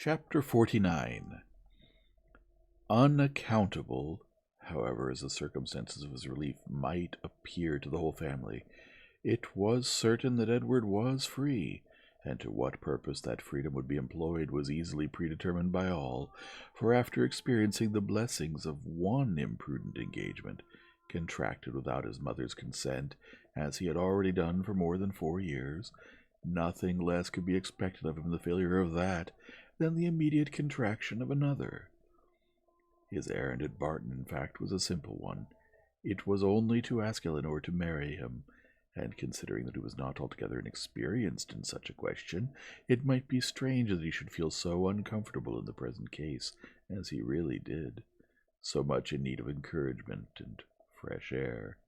Chapter 49. Unaccountable, however, as the circumstances of his relief might appear to the whole family, it was certain that Edward was free, and to what purpose that freedom would be employed was easily predetermined by all, for after experiencing the blessings of one imprudent engagement, contracted without his mother's consent, as he had already done for more than 4 years, nothing less could be expected of him the failure of that than the immediate contraction of another. His errand at Barton, in fact, was a simple one. It was only to ask Eleanor to marry him, and considering that he was not altogether inexperienced in such a question, it might be strange that he should feel so uncomfortable in the present case as he really did, so much in need of encouragement and fresh air.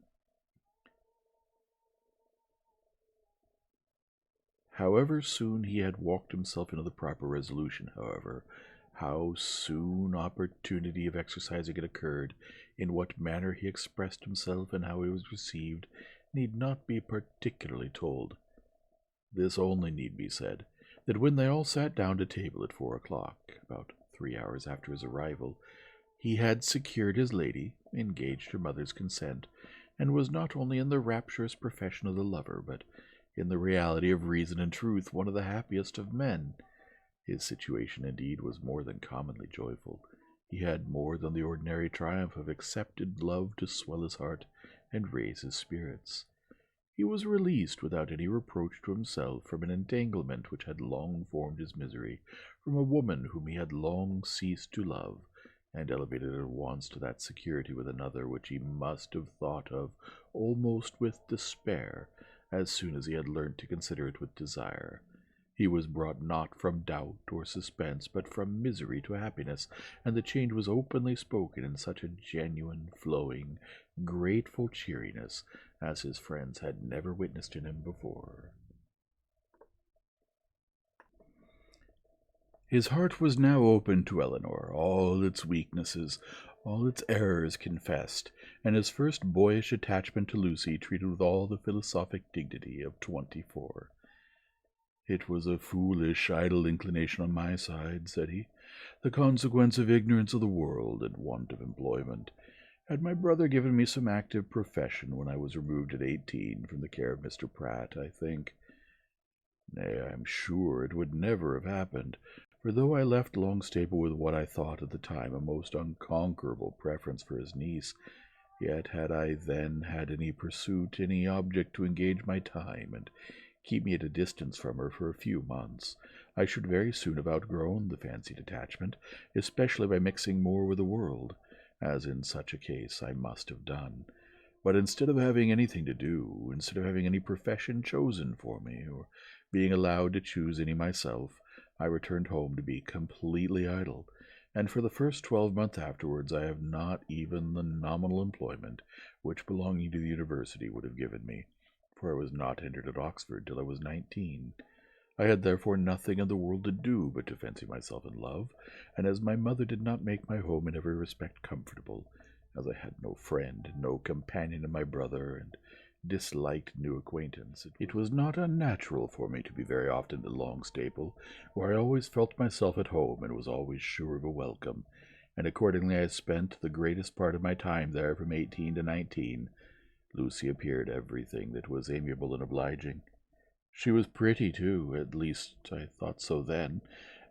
However soon he had walked himself into the proper resolution, however, how soon opportunity of exercising it occurred, in what manner he expressed himself, and how he was received, need not be particularly told. This only need be said, that when they all sat down to table at 4 o'clock, about 3 hours after his arrival, he had secured his lady, engaged her mother's consent, and was not only in the rapturous profession of the lover, but in the reality of reason and truth, one of the happiest of men. His situation, indeed, was more than commonly joyful. He had more than the ordinary triumph of accepted love to swell his heart and raise his spirits. He was released without any reproach to himself from an entanglement which had long formed his misery, from a woman whom he had long ceased to love, and elevated at once to that security with another which he must have thought of almost with despair, as soon as he had learnt to consider it with desire. He was brought not from doubt or suspense, but from misery to happiness, and the change was openly spoken in such a genuine, flowing, grateful cheeriness as his friends had never witnessed in him before. His heart was now open to Eleanor, all its weaknesses, all its errors confessed, and his first boyish attachment to Lucy treated with all the philosophic dignity of 24. "It was a foolish, idle inclination on my side," said he, "the consequence of ignorance of the world and want of employment. Had my brother given me some active profession when I was removed at 18 from the care of Mr. Pratt, I think, nay, I am sure it would never have happened, for though I left Longstaple with what I thought at the time a most unconquerable preference for his niece, yet had I then had any pursuit, any object to engage my time, and keep me at a distance from her for a few months, I should very soon have outgrown the fancied attachment, especially by mixing more with the world, as in such a case I must have done. But instead of having anything to do, instead of having any profession chosen for me, or being allowed to choose any myself, I returned home to be completely idle, and for the first 12 months afterwards I have not even the nominal employment which belonging to the university would have given me, for I was not entered at Oxford till I was 19. I had therefore nothing in the world to do but to fancy myself in love, and as my mother did not make my home in every respect comfortable, as I had no friend, no companion in my brother, and disliked new acquaintance, it was not unnatural for me to be very often at Longstaple, where I always felt myself at home and was always sure of a welcome, and accordingly I spent the greatest part of my time there from 18 to 19. Lucy appeared everything that was amiable and obliging. She was pretty, too, at least I thought so then,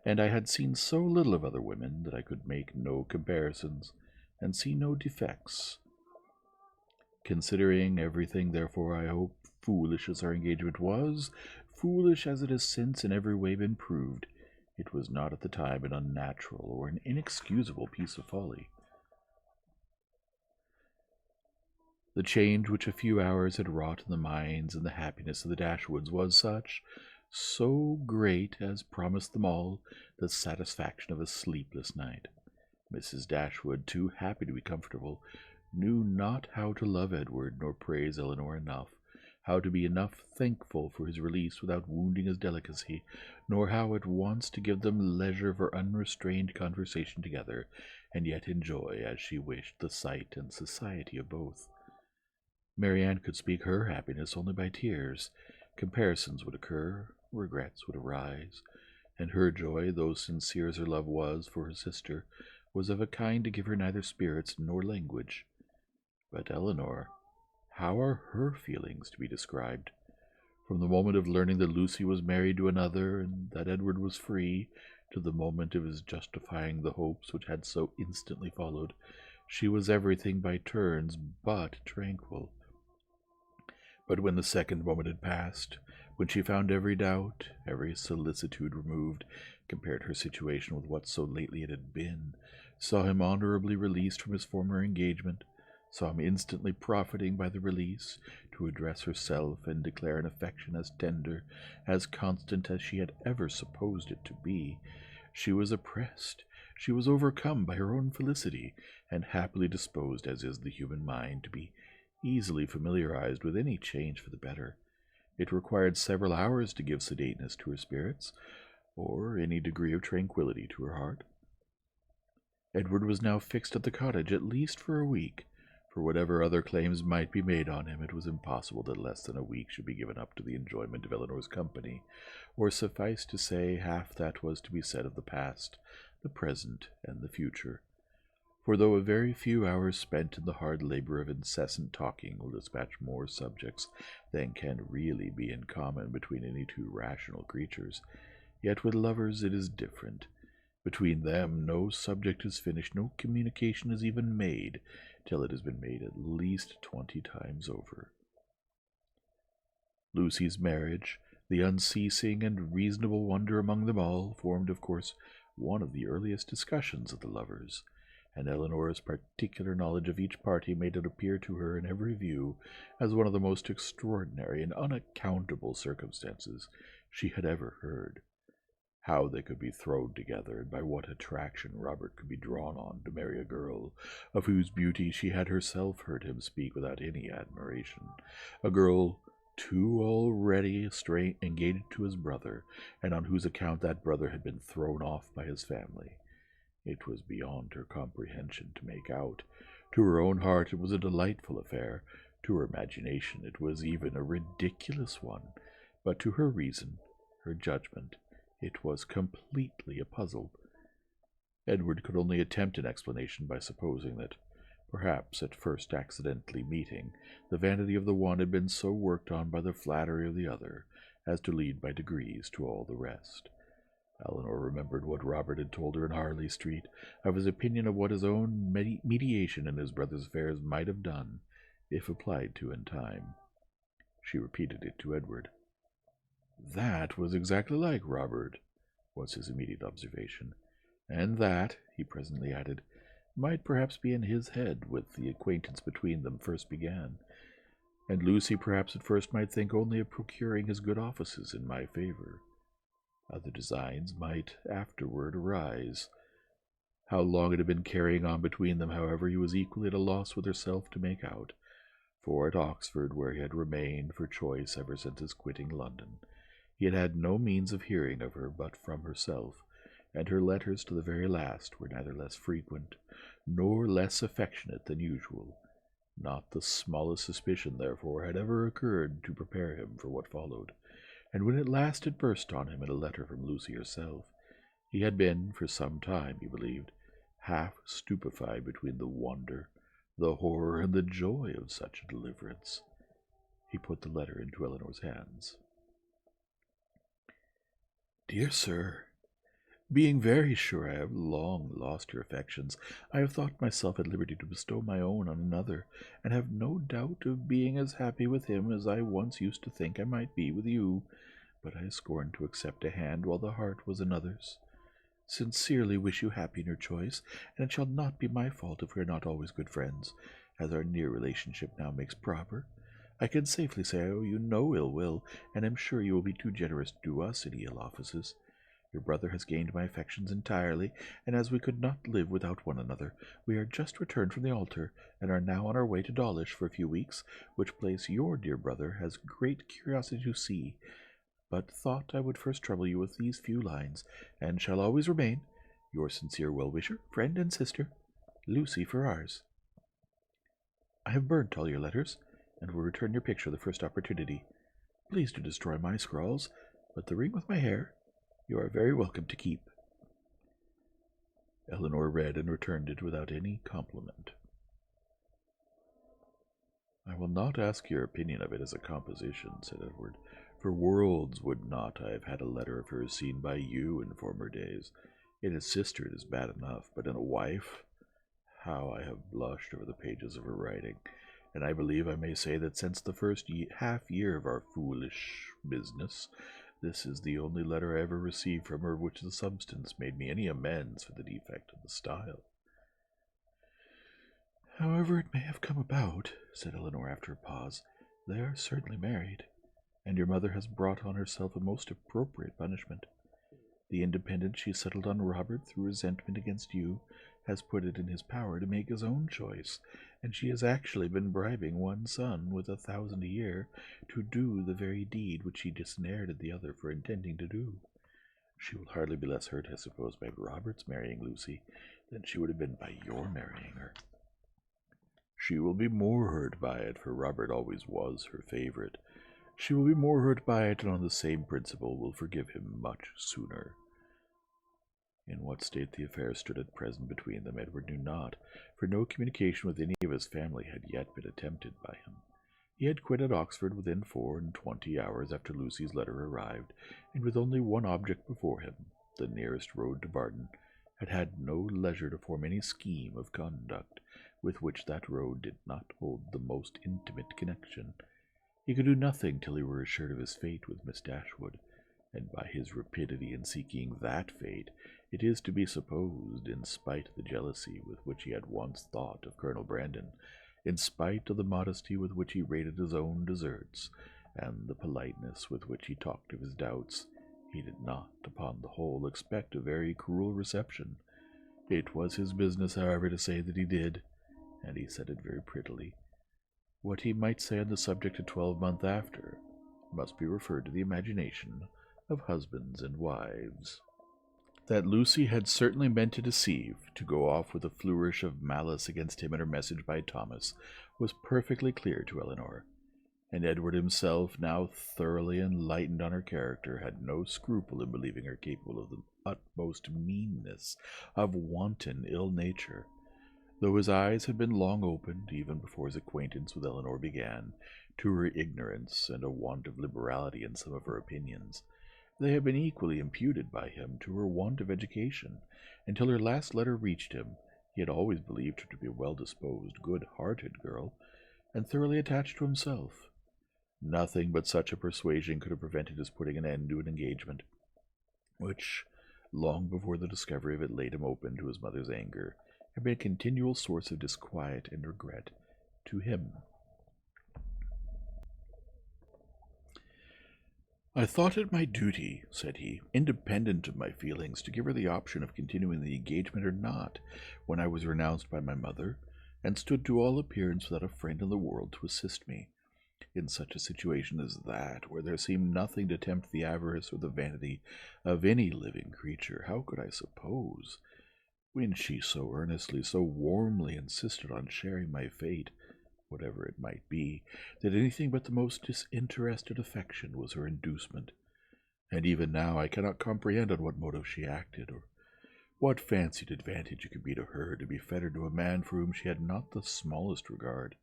and I had seen so little of other women that I could make no comparisons, and see no defects. Considering everything, therefore, I hope, foolish as our engagement was, foolish as it has since in every way been proved, it was not at the time an unnatural or an inexcusable piece of folly. The change which a few hours had wrought in the minds and the happiness of the Dashwoods was such, so great, as promised them all the satisfaction of a sleepless night. Mrs. Dashwood, too happy to be comfortable, knew not how to love Edward, nor praise Eleanor enough, how to be enough thankful for his release without wounding his delicacy, nor how at once to give them leisure for unrestrained conversation together, and yet enjoy, as she wished, the sight and society of both. Marianne could speak her happiness only by tears. Comparisons would occur, regrets would arise, and her joy, though sincere as her love was for her sister, was of a kind to give her neither spirits nor language. But Eleanor, how are her feelings to be described? From the moment of learning that Lucy was married to another, and that Edward was free, to the moment of his justifying the hopes which had so instantly followed, she was everything by turns but tranquil. But when the second moment had passed, when she found every doubt, every solicitude removed, compared her situation with what so lately it had been, saw him honorably released from his former engagement, saw him instantly profiting by the release to address herself and declare an affection as tender, as constant as she had ever supposed it to be, she was oppressed, she was overcome by her own felicity, and happily disposed as is the human mind to be easily familiarized with any change for the better. It required several hours to give sedateness to her spirits, or any degree of tranquillity to her heart. Edward was now fixed at the cottage, at least for a week. For whatever other claims might be made on him, it was impossible that less than a week should be given up to the enjoyment of Eleanor's company, or suffice to say half that was to be said of the past, the present, and the future. For though a very few hours spent in the hard labor of incessant talking will dispatch more subjects than can really be in common between any two rational creatures, yet with lovers it is different. Between them no subject is finished, no communication is even made, till it has been made at least 20 times over. Lucy's marriage, the unceasing and reasonable wonder among them all, formed, of course, one of the earliest discussions of the lovers, and Eleanor's particular knowledge of each party made it appear to her in every view as one of the most extraordinary and unaccountable circumstances she had ever heard. How they could be thrown together, and by what attraction Robert could be drawn on to marry a girl of whose beauty she had herself heard him speak without any admiration, a girl too already engaged to his brother, and on whose account that brother had been thrown off by his family. It was beyond her comprehension to make out. To her own heart it was a delightful affair, to her imagination it was even a ridiculous one, but to her reason, her judgment, it was completely a puzzle. Edward could only attempt an explanation by supposing that, perhaps at first accidentally meeting, the vanity of the one had been so worked on by the flattery of the other as to lead by degrees to all the rest. Eleanor remembered what Robert had told her in Harley Street, of his opinion of what his own mediation in his brother's affairs might have done, if applied to in time. She repeated it to Edward. "That was exactly like Robert," was his immediate observation, "and that," he presently added, "might perhaps be in his head with the acquaintance between them first began, and Lucy perhaps at first might think only of procuring his good offices in my favor. Other designs might afterward arise. How long it had been carrying on between them, however, he was equally at a loss with herself to make out, for at Oxford, where he had remained for choice ever since his quitting London, he had had no means of hearing of her but from herself, and her letters to the very last were neither less frequent nor less affectionate than usual. Not the smallest suspicion, therefore, had ever occurred to prepare him for what followed, and when at last it burst on him in a letter from Lucy herself, he had been, for some time, he believed, half stupefied between the wonder, the horror, and the joy of such a deliverance. He put the letter into Eleanor's hands. "Dear Sir, being very sure I have long lost your affections, I have thought myself at liberty to bestow my own on another, and have no doubt of being as happy with him as I once used to think I might be with you, but I scorn to accept a hand while the heart was another's. Sincerely wish you happy in your choice, and it shall not be my fault if we are not always good friends, as our near relationship now makes proper. I can safely say I owe you no ill will, and am sure you will be too generous to do us any ill offices. Your brother has gained my affections entirely, and as we could not live without one another, we are just returned from the altar, and are now on our way to Dawlish for a few weeks, which place your dear brother has great curiosity to see, but thought I would first trouble you with these few lines, and shall always remain your sincere well-wisher, friend, and sister, Lucy Ferrars. I have burnt all your letters, and will return your picture the first opportunity. Please to destroy my scrawls, but the ring with my hair You are very welcome to keep. Eleanor read and returned it without any compliment. I will not ask your opinion of it as a composition, said Edward. For worlds would not I have had a letter of hers seen by you in former days. In a sister it is bad enough, but in a wife, how I have blushed over the pages of her writing, and I believe I may say that since the first half year of our foolish business, this is the only letter I ever received from her of which the substance made me any amends for the defect of the style. However it may have come about, said Eleanor after a pause, they are certainly married, and your mother has brought on herself a most appropriate punishment. The independence she settled on Robert through resentment against you has put it in his power to make his own choice, and she has actually been bribing one son with 1,000 a year to do the very deed which she disinherited the other for intending to do. She will hardly be less hurt, I suppose, by Robert's marrying Lucy than she would have been by your marrying her. She will be more hurt by it, for Robert always was her favorite. She will be more hurt by it, and on the same principle will forgive him much sooner. In what state the affairs stood at present between them, Edward knew not, for no communication with any of his family had yet been attempted by him. He had quitted Oxford within 24 hours after Lucy's letter arrived, and with only one object before him, the nearest road to Barton, had had no leisure to form any scheme of conduct with which that road did not hold the most intimate connection. He could do nothing till he were assured of his fate with Miss Dashwood, and by his rapidity in seeking that fate, it is to be supposed, in spite of the jealousy with which he had once thought of Colonel Brandon, in spite of the modesty with which he rated his own deserts, and the politeness with which he talked of his doubts, he did not, upon the whole, expect a very cruel reception. It was his business, however, to say that he did, and he said it very prettily. What he might say on the subject a 12-month after must be referred to the imagination of husbands and wives. That Lucy had certainly meant to deceive, to go off with a flourish of malice against him in her message by Thomas, was perfectly clear to Eleanor, and Edward himself, now thoroughly enlightened on her character, had no scruple in believing her capable of the utmost meanness, of wanton ill nature. Though his eyes had been long opened, even before his acquaintance with Eleanor began, to her ignorance and a want of liberality in some of her opinions, they had been equally imputed by him to her want of education. Until her last letter reached him, he had always believed her to be a well-disposed, good-hearted girl, and thoroughly attached to himself. Nothing but such a persuasion could have prevented his putting an end to an engagement, which, long before the discovery of it laid him open to his mother's anger, had been a continual source of disquiet and regret to him. I thought it my duty, said he, independent of my feelings, to give her the option of continuing the engagement or not, when I was renounced by my mother, and stood to all appearance without a friend in the world to assist me. In such a situation as that, where there seemed nothing to tempt the avarice or the vanity of any living creature, how could I suppose, when she so earnestly, so warmly insisted on sharing my fate, whatever it might be, that anything but the most disinterested affection was her inducement? And even now I cannot comprehend on what motive she acted, or what fancied advantage it could be to her to be fettered to a man for whom she had not the smallest regard,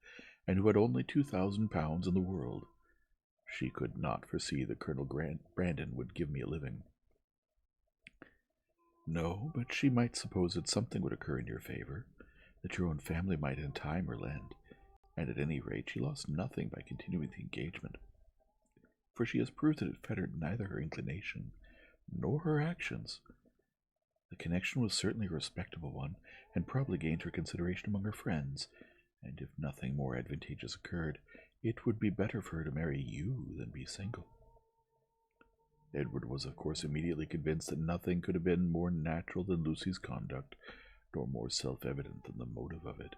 and who had only £2,000 in the world. She could not foresee that Colonel Brandon would give me a living. No, but she might suppose that something would occur in your favor, that your own family might in time relent, and at any rate she lost nothing by continuing the engagement, for she has proved that it fettered neither her inclination nor her actions. The connection was certainly a respectable one, and probably gained her consideration among her friends, and if nothing more advantageous occurred, it would be better for her to marry you than be single. Edward was, of course, immediately convinced that nothing could have been more natural than Lucy's conduct, nor more self-evident than the motive of it.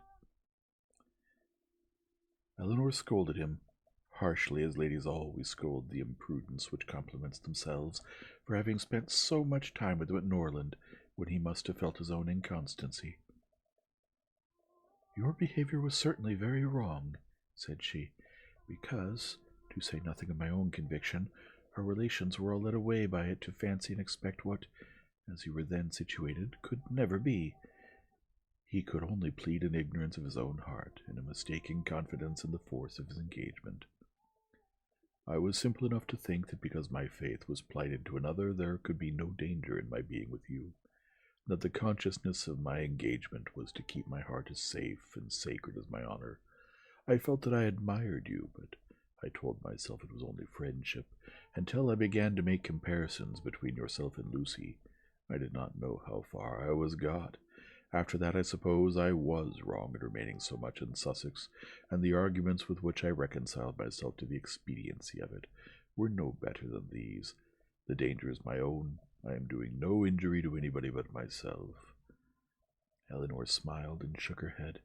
Eleanor scolded him, harshly as ladies always scold the imprudence which compliments themselves, for having spent so much time with him at Norland, when he must have felt his own inconstancy. Your behavior was certainly very wrong, said she, because, to say nothing of my own conviction, Our relations were all led away by it to fancy and expect what, as you were then situated, could never be. He could only plead in ignorance of his own heart, and a mistaken confidence in the force of his engagement. I was simple enough to think that because my faith was plighted to another, there could be no danger in my being with you, that the consciousness of my engagement was to keep my heart as safe and sacred as my honor. I felt that I admired you, but I told myself it was only friendship, until I began to make comparisons between yourself and Lucy. I did not know how far I was got. After that, I suppose I was wrong in remaining so much in Sussex, and the arguments with which I reconciled myself to the expediency of it were no better than these. The danger is my own. I am doing no injury to anybody but myself. Eleanor smiled and shook her head.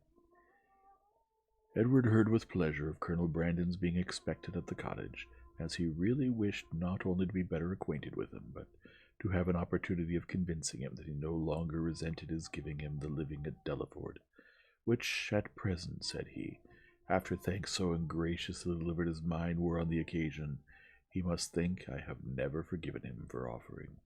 Edward heard with pleasure of Colonel Brandon's being expected at the cottage, as he really wished not only to be better acquainted with him, but to have an opportunity of convincing him that he no longer resented his giving him the living at Delaford, which at present, said he, after thanks so ungraciously delivered as mine were on the occasion, he must think I have never forgiven him for offering.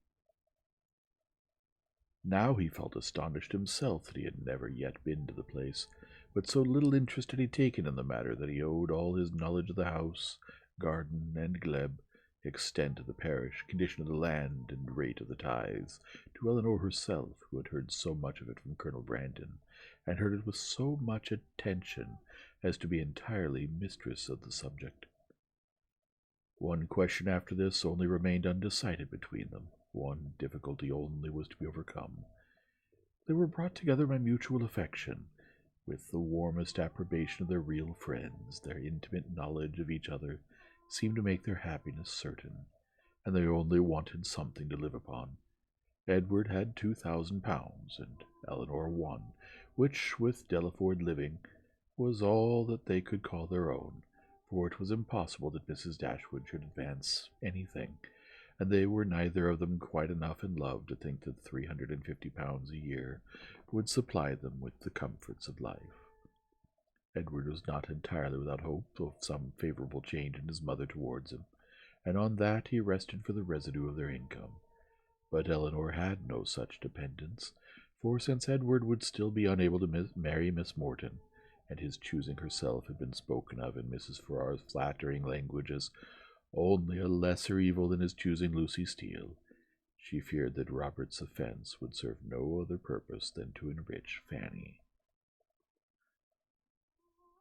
Now he felt astonished himself that he had never yet been to the place, but so little interest had he taken in the matter that he owed all his knowledge of the house, garden, and glebe, extent of the parish, condition of the land, and rate of the tithes, to Eleanor herself, who had heard so much of it from Colonel Brandon, and heard it with so much attention as to be entirely mistress of the subject. One question after this only remained undecided between them. One difficulty only was to be overcome. They were brought together by mutual affection, with the warmest approbation of their real friends. Their intimate knowledge of each other seemed to make their happiness certain, and they only wanted something to live upon. Edward had £2,000, and Eleanor one, which, with Delaford living, was all that they could call their own, for it was impossible that Mrs. Dashwood should advance anything, and they were neither of them quite enough in love to think that £350 a year would supply them with the comforts of life. Edward was not entirely without hope of some favorable change in his mother towards him, and on that he rested for the residue of their income. But Eleanor had no such dependence, for since Edward would still be unable to marry Miss Morton, and his choosing herself had been spoken of in Mrs. Farrar's flattering language as only a lesser evil than his choosing Lucy Steele, she feared that Robert's offence would serve no other purpose than to enrich Fanny.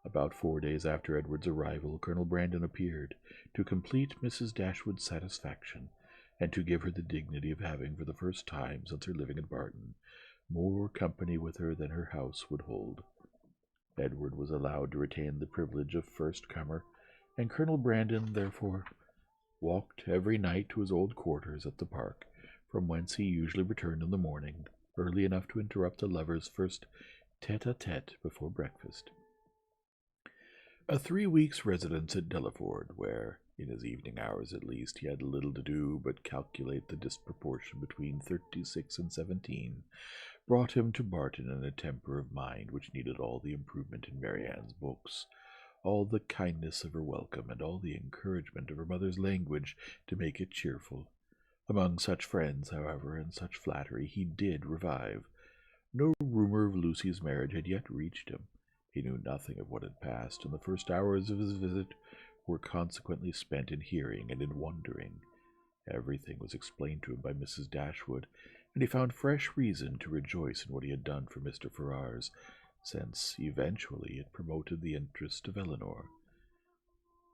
About 4 days after Edward's arrival, Colonel Brandon appeared, to complete Mrs. Dashwood's satisfaction, and to give her the dignity of having, for the first time since her living at Barton, more company with her than her house would hold. Edward was allowed to retain the privilege of first comer, and Colonel Brandon, therefore, walked every night to his old quarters at the park, from whence he usually returned in the morning, early enough to interrupt the lovers' first tete-a-tete before breakfast. A 3 weeks' residence at Delaford, where, in his evening hours at least, he had little to do but calculate the disproportion between 36 and 17, brought him to Barton in a temper of mind which needed all the improvement in Marianne's books, all the kindness of her welcome, and all the encouragement of her mother's language to make it cheerful. Among such friends, however, and such flattery, he did revive. No rumor of Lucy's marriage had yet reached him. He knew nothing of what had passed, and the first hours of his visit were consequently spent in hearing and in wondering. Everything was explained to him by Mrs. Dashwood, and he found fresh reason to rejoice in what he had done for Mr. Ferrars, since eventually it promoted the interest of Eleanor.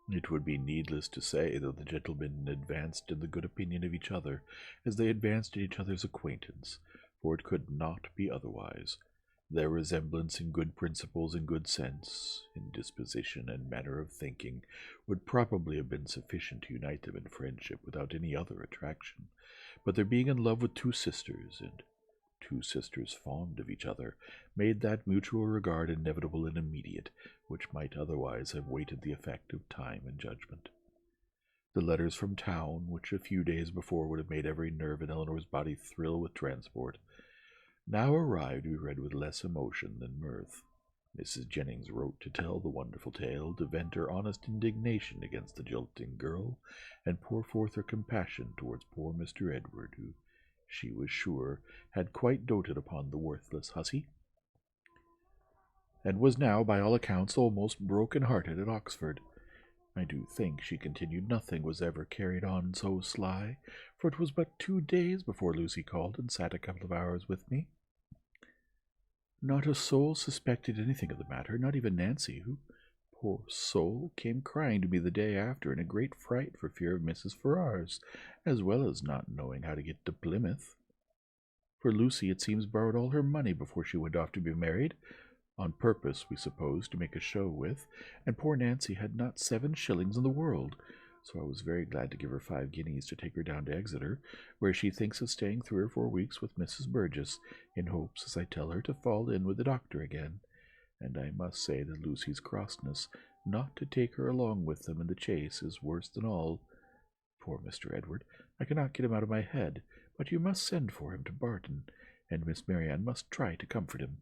It would be needless to say that the gentlemen advanced in the good opinion of each other as they advanced in each other's acquaintance, for it could not be otherwise. Their resemblance in good principles and good sense, in disposition and manner of thinking, would probably have been sufficient to unite them in friendship without any other attraction, but their being in love with two sisters, and two sisters fond of each other, made that mutual regard inevitable and immediate, which might otherwise have waited the effect of time and judgment. The letters from town, which a few days before would have made every nerve in Eleanor's body thrill with transport, now arrived to be read with less emotion than mirth. Mrs. Jennings wrote to tell the wonderful tale, to vent her honest indignation against the jilting girl, and pour forth her compassion towards poor Mr. Edward, who, she was sure, had quite doted upon the worthless hussy, and was now, by all accounts, almost broken-hearted at Oxford. I do think, she continued, nothing was ever carried on so sly, for it was but 2 days before Lucy called and sat a couple of hours with me. Not a soul suspected anything of the matter, not even Nancy, who, poor soul, came crying to me the day after in a great fright for fear of Mrs. Ferrars, as well as not knowing how to get to Plymouth. For Lucy, it seems, borrowed all her money before she went off to be married, on purpose, we suppose, to make a show with, and poor Nancy had not 7 shillings in the world, so I was very glad to give her 5 guineas to take her down to Exeter, where she thinks of staying 3 or 4 weeks with Mrs. Burgess, in hopes, as I tell her, to fall in with the doctor again. And I must say that Lucy's crossness not to take her along with them in the chase is worse than all. Poor Mr. Edward, I cannot get him out of my head, but you must send for him to Barton, and Miss Marianne must try to comfort him.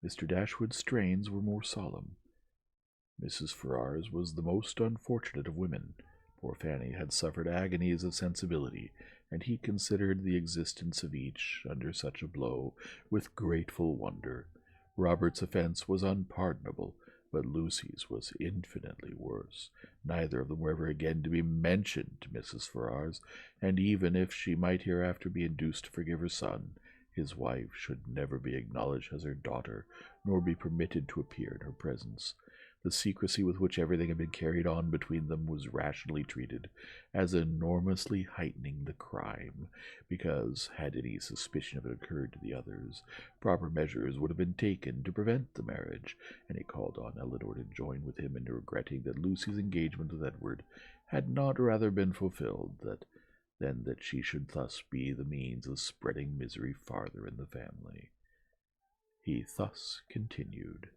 Mr. Dashwood's strains were more solemn. Mrs. Ferrars was the most unfortunate of women. Poor Fanny had suffered agonies of sensibility, and he considered the existence of each, under such a blow, with grateful wonder. Robert's offence was unpardonable, but Lucy's was infinitely worse. Neither of them were ever again to be mentioned to Mrs. Ferrars, and even if she might hereafter be induced to forgive her son, his wife should never be acknowledged as her daughter, nor be permitted to appear in her presence. The secrecy with which everything had been carried on between them was rationally treated as enormously heightening the crime, because, had any suspicion of it occurred to the others, proper measures would have been taken to prevent the marriage, and he called on Elinor to join with him in regretting that Lucy's engagement with Edward had not rather been fulfilled, than that she should thus be the means of spreading misery farther in the family. He thus continued.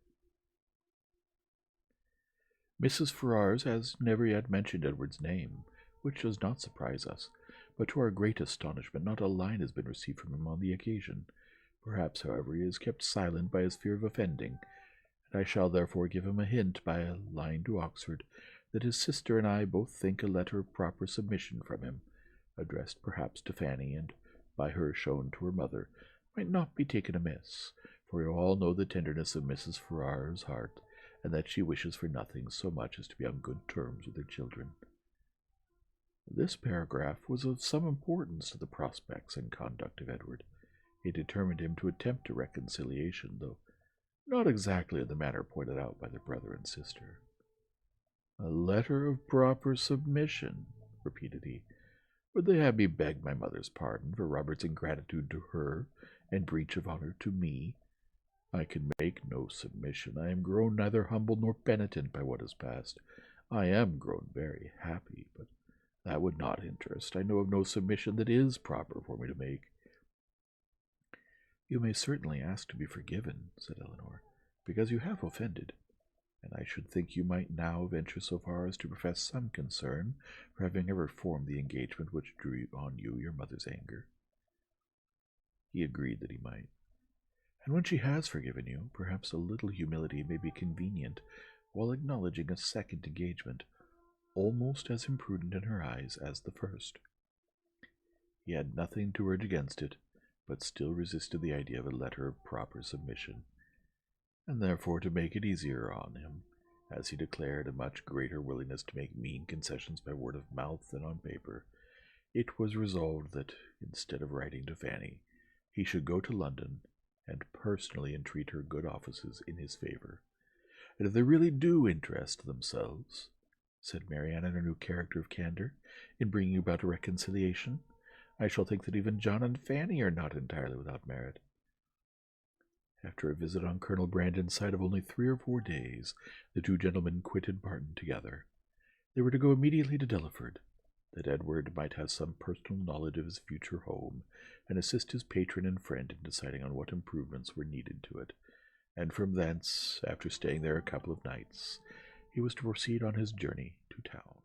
Mrs. Ferrars has never yet mentioned Edward's name, which does not surprise us, but to our great astonishment not a line has been received from him on the occasion. Perhaps, however, he is kept silent by his fear of offending, and I shall therefore give him a hint by a line to Oxford that his sister and I both think a letter of proper submission from him, addressed perhaps to Fanny, and by her shown to her mother, might not be taken amiss, for we all know the tenderness of Mrs. Ferrars's heart, and that she wishes for nothing so much as to be on good terms with her children. This paragraph was of some importance to the prospects and conduct of Edward. It determined him to attempt a reconciliation, though not exactly in the manner pointed out by their brother and sister. "A letter of proper submission," repeated he. "Would they have me beg my mother's pardon for Robert's ingratitude to her, and breach of honor to me? I can make no submission. I am grown neither humble nor penitent by what has passed. I am grown very happy, but that would not interest. I know of no submission that is proper for me to make." "You may certainly ask to be forgiven," said Elinor, "because you have offended, and I should think you might now venture so far as to profess some concern for having ever formed the engagement which drew on you your mother's anger." He agreed that he might. "And when she has forgiven you, perhaps a little humility may be convenient, while acknowledging a second engagement, almost as imprudent in her eyes as the first." He had nothing to urge against it, but still resisted the idea of a letter of proper submission, and therefore, to make it easier on him, as he declared a much greater willingness to make mean concessions by word of mouth than on paper, it was resolved that, instead of writing to Fanny, he should go to London and personally entreat her good offices in his favor. "And if they really do interest themselves," said Marianne in her new character of candor, "in bringing about a reconciliation, I shall think that even John and Fanny are not entirely without merit." After a visit on Colonel Brandon's side of only 3 or 4 days, the 2 gentlemen quitted Barton together. They were to go immediately to Delaford, that Edward might have some personal knowledge of his future home, and assist his patron and friend in deciding on what improvements were needed to it, and from thence, after staying there a couple of nights, he was to proceed on his journey to town.